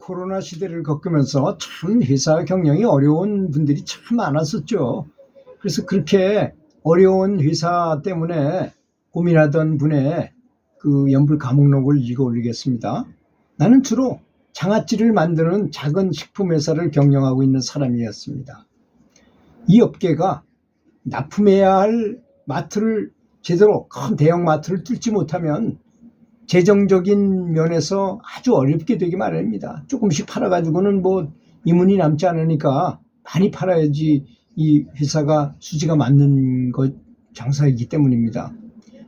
코로나 시대를 겪으면서 참 회사 경영이 어려운 분들이 참 많았었죠. 그래서 그렇게 어려운 회사 때문에 고민하던 분의 그 연불 감옥록을 읽어 올리겠습니다. 나는 주로 장아찌를 만드는 작은 식품 회사를 경영하고 있는 사람이었습니다. 이 업계가 납품해야 할 마트를 제대로 큰 대형 마트를 뚫지 못하면 재정적인 면에서 아주 어렵게 되기 마련입니다. 조금씩 팔아가지고는 뭐 이문이 남지 않으니까 많이 팔아야지 이 회사가 수지가 맞는 것 장사이기 때문입니다.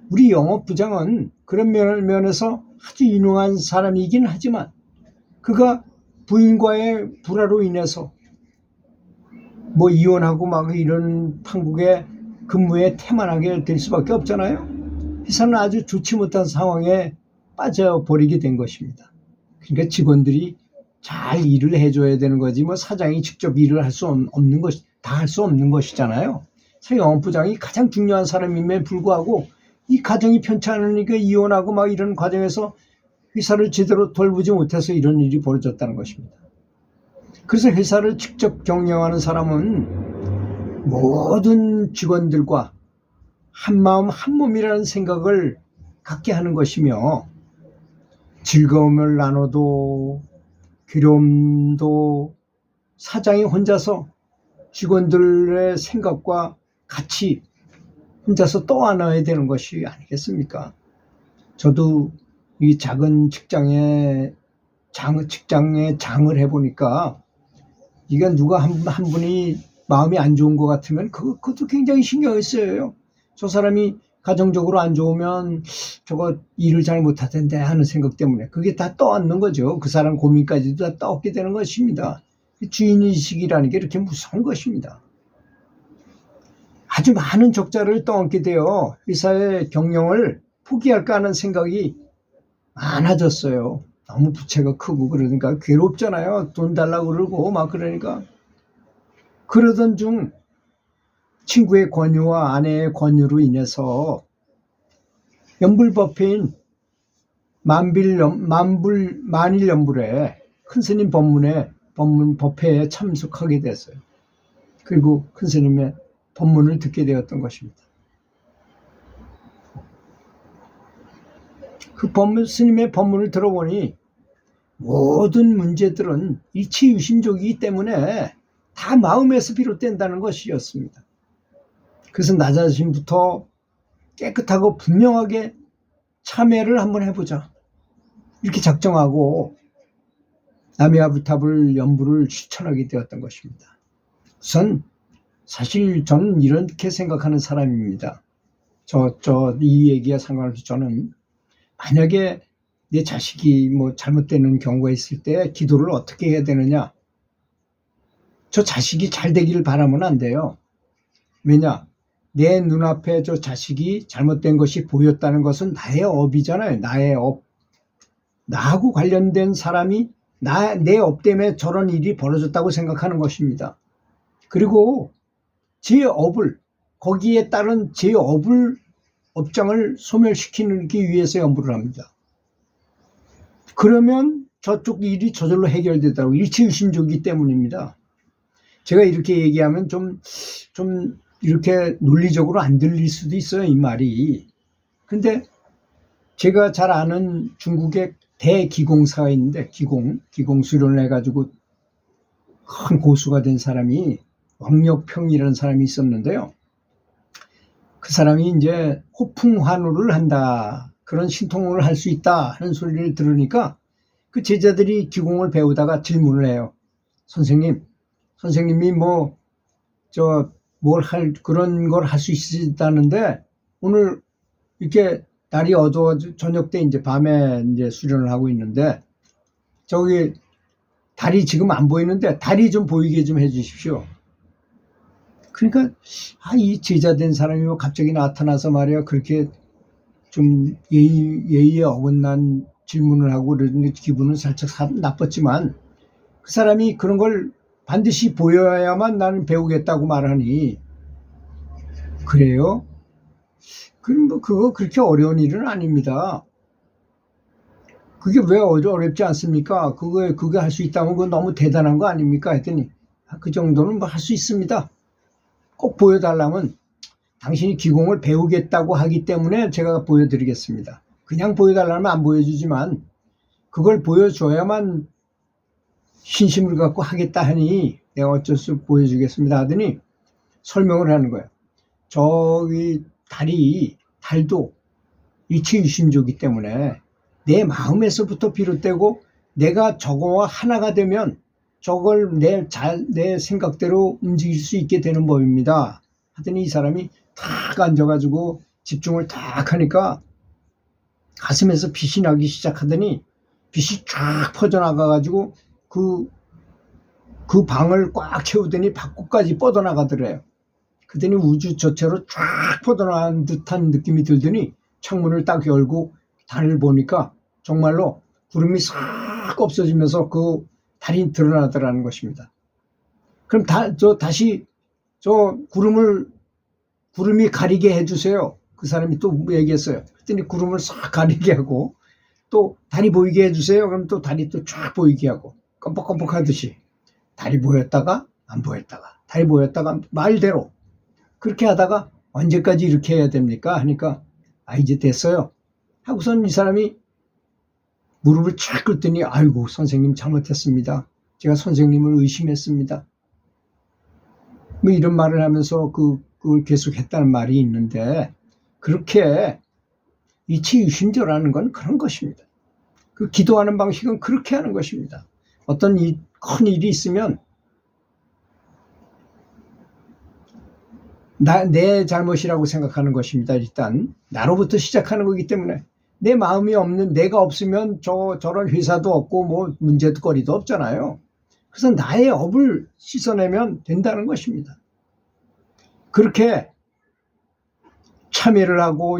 우리 영업부장은 그런 면에서 아주 유능한 사람이긴 하지만 그가 부인과의 불화로 인해서 뭐 이혼하고 막 이런 판국의 근무에 태만하게 될 수밖에 없잖아요. 회사는 아주 좋지 못한 상황에 빠져버리게 된 것입니다. 그러니까 직원들이 잘 일을 해줘야 되는 거지 뭐 사장이 직접 일을 할 수 없는 것, 다 할 수 없는 것이잖아요. 영업부장이 가장 중요한 사람임에 불구하고 이 가정이 편치 않으니까 이혼하고 막 이런 과정에서 회사를 제대로 돌보지 못해서 이런 일이 벌어졌다는 것입니다. 그래서 회사를 직접 경영하는 사람은 모든 직원들과 한마음 한몸이라는 생각을 갖게 하는 것이며 즐거움을 나눠도 괴로움도 사장이 혼자서 직원들의 생각과 같이 혼자서 떠안아야 되는 것이 아니겠습니까? 저도 이 작은 직장에 장을 해보니까 이게 누가 한 분이 마음이 안 좋은 것 같으면 그것도 굉장히 신경을 써요. 저 사람이 가정적으로 안 좋으면 저거 일을 잘 못할 텐데 하는 생각 때문에 그게 다 떠안는 거죠. 그 사람 고민까지도 다 떠안게 되는 것입니다. 주인의식이라는 게 이렇게 무서운 것입니다. 아주 많은 적자를 떠안게 되어 회사의 경영을 포기할까 하는 생각이 많아졌어요. 너무 부채가 크고 그러니까 괴롭잖아요. 돈 달라고 그러고 막 그러니까. 그러던 중 친구의 권유와 아내의 권유로 인해서 연불법회인 만일연불에 큰스님 법회에 참석하게 됐어요. 그리고 큰스님의 법문을 듣게 되었던 것입니다. 그 스님의 법문을 들어보니 모든 문제들은 일치유심족이기 때문에 다 마음에서 비롯된다는 것이었습니다. 그래서 나 자신부터 깨끗하고 분명하게 참회를 한번 해보자 이렇게 작정하고 나미아부탑을 연불을 추천하게 되었던 것입니다. 우선 사실 저는 이렇게 생각하는 사람입니다. 이 얘기와 상관없이 저는 만약에 내 자식이 뭐 잘못되는 경우가 있을 때 기도를 어떻게 해야 되느냐? 저 자식이 잘 되기를 바라면 안 돼요. 왜냐? 내 눈앞에 저 자식이 잘못된 것이 보였다는 것은 나의 업이잖아요. 나의 업. 나하고 관련된 사람이 내 업 때문에 저런 일이 벌어졌다고 생각하는 것입니다. 그리고 제 업을, 거기에 따른 제 업장을 소멸시키기 위해서 연불을 합니다. 그러면 저쪽 일이 저절로 해결되더라고요. 일치유심조이기 때문입니다. 제가 이렇게 얘기하면 좀 이렇게 논리적으로 안 들릴 수도 있어요, 이 말이. 근데 제가 잘 아는 중국의 대기공사가 있는데, 기공 수련을 해가지고 큰 고수가 된 사람이 왕력평이라는 사람이 있었는데요. 그 사람이 이제 호풍환우를 한다, 그런 신통을 할 수 있다 하는 소리를 들으니까 그 제자들이 기공을 배우다가 질문을 해요. 선생님이 그런 걸 할 수 있다는데 오늘 이렇게 날이 어두워 저녁 때 이제 밤에 이제 수련을 하고 있는데 저기 달이 지금 안 보이는데 달이 좀 보이게 좀 해주십시오. 그러니까 이 제자된 사람이 갑자기 나타나서 말이야 그렇게 좀 예의에 어긋난 질문을 하고 그러는데 기분은 살짝 나빴지만 그 사람이 그런 걸 반드시 보여야만 나는 배우겠다고 말하니 그래요? 그럼 그거 그렇게 어려운 일은 아닙니다. 그게 왜 어렵지 않습니까? 그거 할 수 있다면 그거 너무 대단한 거 아닙니까? 했더니 그 정도는 뭐 할 수 있습니다. 꼭 보여달라면 당신이 기공을 배우겠다고 하기 때문에 제가 보여드리겠습니다. 그냥 보여달라면 안 보여주지만 그걸 보여줘야만 신심을 갖고 하겠다 하니 내가 어쩔 수 없이 보여주겠습니다 하더니 설명을 하는 거예요. 저기 달도 이치유심조기 때문에 내 마음에서부터 비롯되고 내가 저거와 하나가 되면 저걸 내 생각대로 움직일 수 있게 되는 법입니다 하더니 이 사람이 탁 앉아가지고 집중을 탁 하니까 가슴에서 빛이 나기 시작하더니 빛이 쫙 퍼져나가가지고 그 방을 꽉 채우더니 밖까지 뻗어나가더래요. 그더니 우주 전체로 쫙 뻗어나간 듯한 느낌이 들더니 창문을 딱 열고 달을 보니까 정말로 구름이 싹 없어지면서 그 달이 드러나더라는 것입니다. 그럼 다시 구름이 가리게 해주세요. 그 사람이 또 얘기했어요. 그랬더니 구름을 싹 가리게 하고 또 달이 보이게 해주세요. 그럼 또 달이 또 쫙 보이게 하고 껌뻑껌뻑 하듯이 달이 보였다가 안 보였다가 달이 보였다가 말대로 그렇게 하다가 언제까지 이렇게 해야 됩니까? 하니까 이제 됐어요. 하고선 이 사람이 무릎을 쫙 꿇더니 아이고 선생님 잘못했습니다. 제가 선생님을 의심했습니다. 뭐 이런 말을 하면서 그걸 계속 했다는 말이 있는데 그렇게 이치유심조라는 건 그런 것입니다. 그 기도하는 방식은 그렇게 하는 것입니다. 어떤 큰 일이 있으면 내 잘못이라고 생각하는 것입니다. 일단 나로부터 시작하는 거기 때문에 내 마음이 없는 내가 없으면 저런 회사도 없고 뭐 문제거리도 없잖아요. 그래서 나의 업을 씻어내면 된다는 것입니다. 그렇게 참여를 하고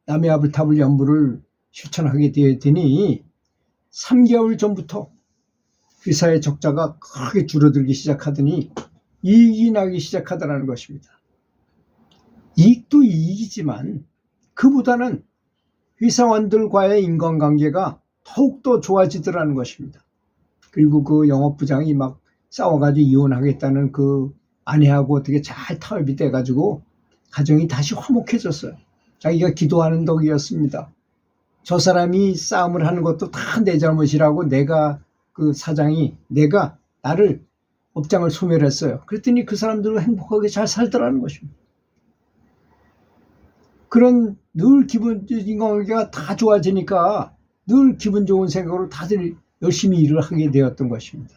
남의 아불타불 연부를 실천하게 되더니 3개월 전부터 회사의 적자가 크게 줄어들기 시작하더니 이익이 나기 시작하더라는 것입니다. 이익도 이익이지만 그보다는 회사원들과의 인간관계가 더욱더 좋아지더라는 것입니다. 그리고 그 영업부장이 막 싸워가지고 이혼하겠다는 그 아내하고 어떻게 잘 타협이 돼가지고 가정이 다시 화목해졌어요. 자기가 기도하는 덕이었습니다. 저 사람이 싸움을 하는 것도 다 내 잘못이라고 그 사장이 나를 업장을 소멸했어요. 그랬더니 그 사람들은 행복하게 잘 살더라는 것입니다. 그런 늘 인간관계가 다 좋아지니까 늘 기분 좋은 생각으로 다들 열심히 일을 하게 되었던 것입니다.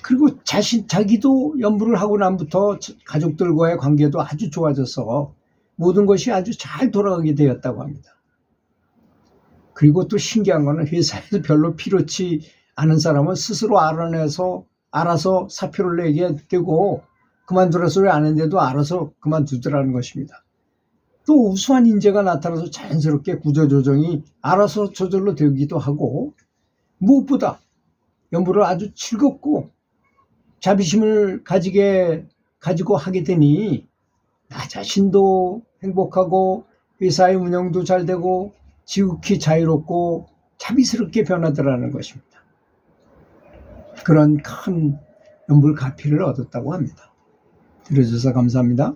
그리고 자기도 연부를 하고 난부터 가족들과의 관계도 아주 좋아져서 모든 것이 아주 잘 돌아가게 되었다고 합니다. 그리고 또 신기한 거는 회사에서 별로 필요치 않은 사람은 스스로 알아서 사표를 내게 되고 그만두라 소리 안 했는데도 알아서 그만두더라는 것입니다. 또 우수한 인재가 나타나서 자연스럽게 구조조정이 알아서 저절로 되기도 하고 무엇보다 연부를 아주 즐겁고 자비심을 가지고 하게 되니 나 자신도 행복하고 회사의 운영도 잘 되고 지극히 자유롭고 자비스럽게 변하더라는 것입니다. 그런 큰 연불가피를 얻었다고 합니다. 들어주셔서 감사합니다.